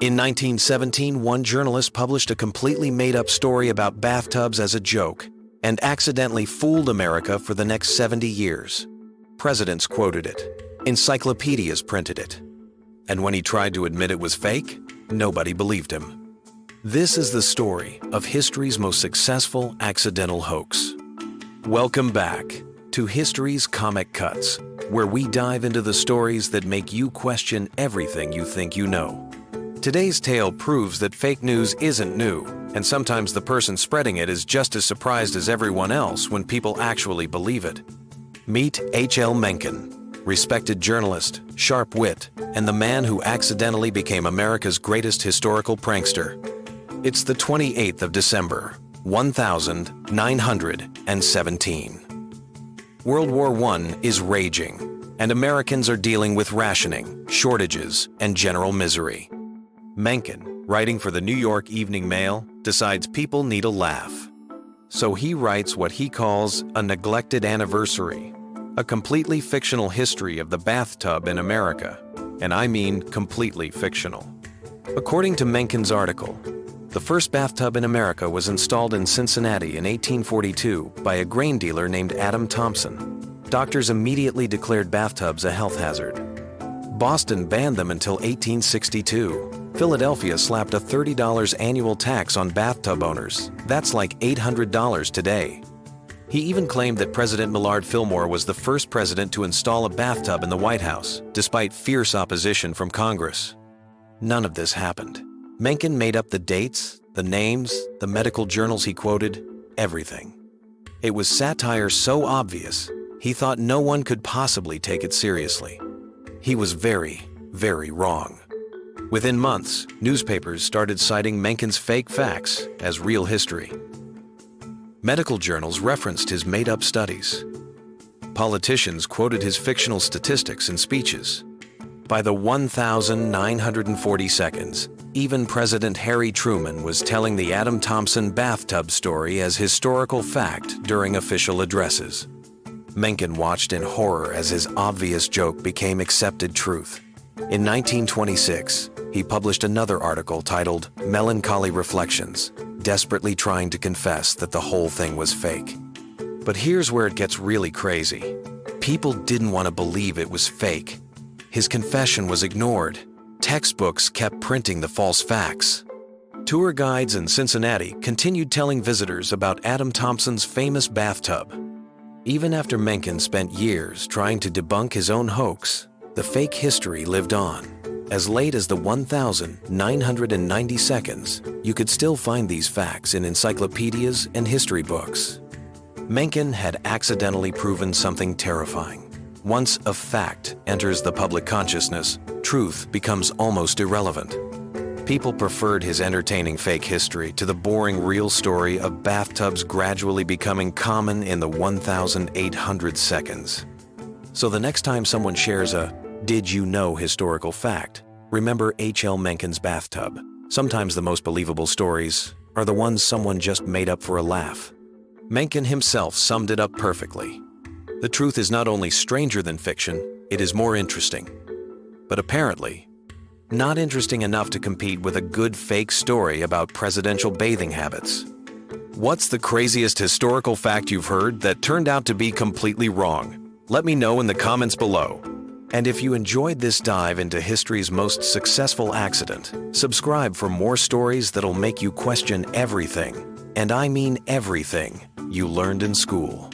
In 1917, one journalist published a completely made-up story about bathtubs as a joke and accidentally fooled America for the next 70 years. Presidents quoted it. Encyclopedias printed it. And when he tried to admit it was fake, nobody believed him. This is the story of history's most successful accidental hoax. Welcome back to History's Comic Cuts, where we dive into the stories that make you question everything you think you know. Today's tale proves that fake news isn't new, and sometimes the person spreading it is just as surprised as everyone else when people actually believe it. Meet H.L. Mencken, respected journalist, sharp wit, and the man who accidentally became America's greatest historical prankster. It's the 28th of December, 1917. World War I is raging, and Americans are dealing with rationing, shortages, and general misery. Mencken, writing for the New York Evening Mail, decides people need a laugh. So he writes what he calls a neglected anniversary, a completely fictional history of the bathtub in America, and I mean completely fictional. According to Mencken's article, the first bathtub in America was installed in Cincinnati in 1842 by a grain dealer named Adam Thompson. Doctors immediately declared bathtubs a health hazard. Boston banned them until 1862. Philadelphia slapped a $30 annual tax on bathtub owners. That's like $800 today. He even claimed that President Millard Fillmore was the first president to install a bathtub in the White House, despite fierce opposition from Congress. None of this happened. Mencken made up the dates, the names, the medical journals he quoted, everything. It was satire so obvious, he thought no one could possibly take it seriously. He was very, very wrong. Within months, newspapers started citing Mencken's fake facts as real history. Medical journals referenced his made-up studies. Politicians quoted his fictional statistics in speeches. By the 1,940 seconds, even President Harry Truman was telling the Adam Thompson bathtub story as historical fact during official addresses. Mencken watched in horror as his obvious joke became accepted truth. In 1926, he published another article titled Melancholy Reflections, desperately trying to confess that the whole thing was fake. But here's where it gets really crazy. People didn't want to believe it was fake. His confession was ignored. Textbooks kept printing the false facts. Tour guides in Cincinnati continued telling visitors about Adam Thompson's famous bathtub. Even after Mencken spent years trying to debunk his own hoax, the fake history lived on. As late as the 1,990 seconds, you could still find these facts in encyclopedias and history books. Mencken had accidentally proven something terrifying. Once a fact enters the public consciousness, truth becomes almost irrelevant. People preferred his entertaining fake history to the boring real story of bathtubs gradually becoming common in the 1,800 seconds. So the next time someone shares a "did you know" historical fact, remember H.L. Mencken's bathtub. Sometimes the most believable stories are the ones someone just made up for a laugh. Mencken himself summed it up perfectly. The truth is not only stranger than fiction, it is more interesting. But apparently, not interesting enough to compete with a good fake story about presidential bathing habits. What's the craziest historical fact you've heard that turned out to be completely wrong? Let me know in the comments below. And if you enjoyed this dive into history's most successful accident, subscribe for more stories that'll make you question everything, and I mean everything, you learned in school.